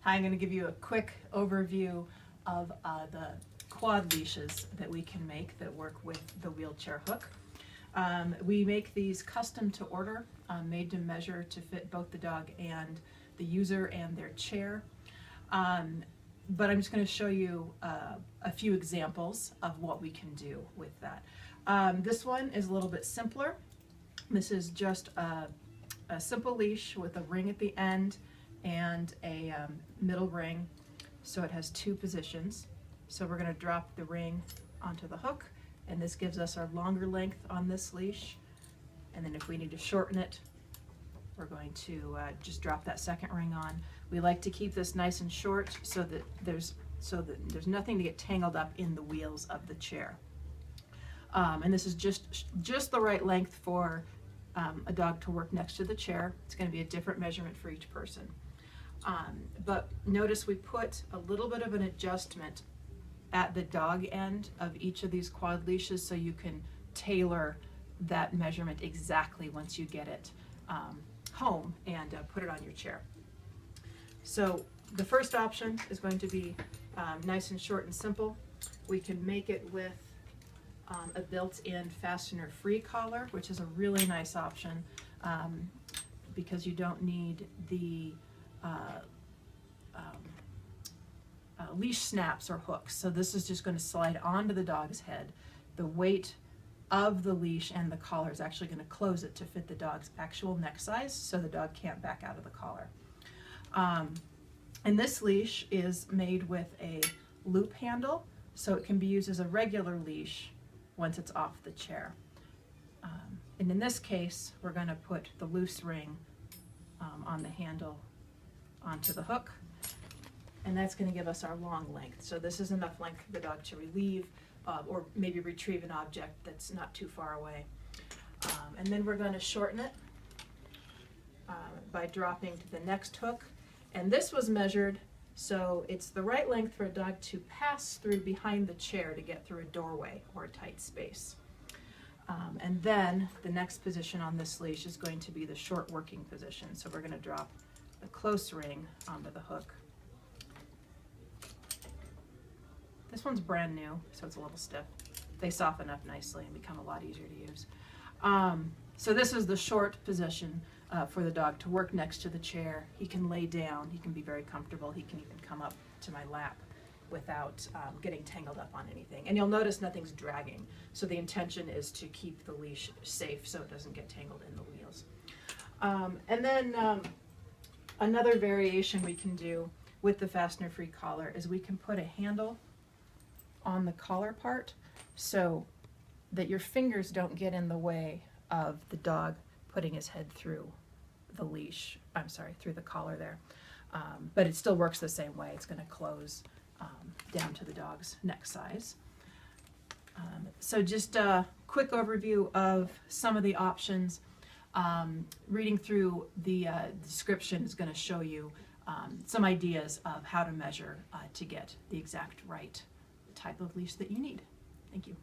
Hi, I'm going to give you a quick overview of the quad leashes that we can make that work with the wheelchair hook. We make these custom to order, made to measure to fit both the dog and the user and their chair. But I'm just going to show you a few examples of what we can do with that. This one is a little bit simpler. This is just a simple leash with a ring at the end and a middle ring, so it has two positions. So we're going to drop the ring onto the hook, and this gives us our longer length on this leash. And then if we need to shorten it, we're going to just drop that second ring on. We like to keep this nice and short so that there's nothing to get tangled up in the wheels of the chair. And this is just the right length for a dog to work next to the chair. It's going to be a different measurement for each person. But notice we put a little bit of an adjustment at the dog end of each of these quad leashes so you can tailor that measurement exactly once you get it home and put it on your chair. So the first option is going to be nice and short and simple. We can make it with a built-in fastener-free collar, which is a really nice option because you don't need the leash snaps or hooks. So this is just going to slide onto the dog's head. The weight of the leash and the collar is actually going to close it to fit the dog's actual neck size, so the dog can't back out of the collar. And this leash is made with a loop handle, so it can be used as a regular leash once it's off the chair. And in this case, we're going to put the loose ring on the handle onto the hook, and that's going to give us our long length. So this is enough length for the dog to relieve or maybe retrieve an object that's not too far away. And then we're going to shorten it by dropping to the next hook. And this was measured so it's the right length for a dog to pass through behind the chair to get through a doorway or a tight space. And then the next position on this leash is going to be the short working position. So we're going to drop the close ring onto the hook. This one's brand new, so it's a little stiff. They soften up nicely and become a lot easier to use. So this is the short position for the dog to work next to the chair. He can lay down, he can be very comfortable, he can even come up to my lap without getting tangled up on anything. And you'll notice nothing's dragging. So the intention is to keep the leash safe so it doesn't get tangled in the wheels. And then another variation we can do with the fastener-free collar is we can put a handle on the collar part so that your fingers don't get in the way of the dog putting his head through the leash, through the collar there. But it still works the same way. It's going to close down to the dog's neck size. So just a quick overview of some of the options. Reading through the description is going to show you some ideas of how to measure to get the exact right type of leash that you need. Thank you.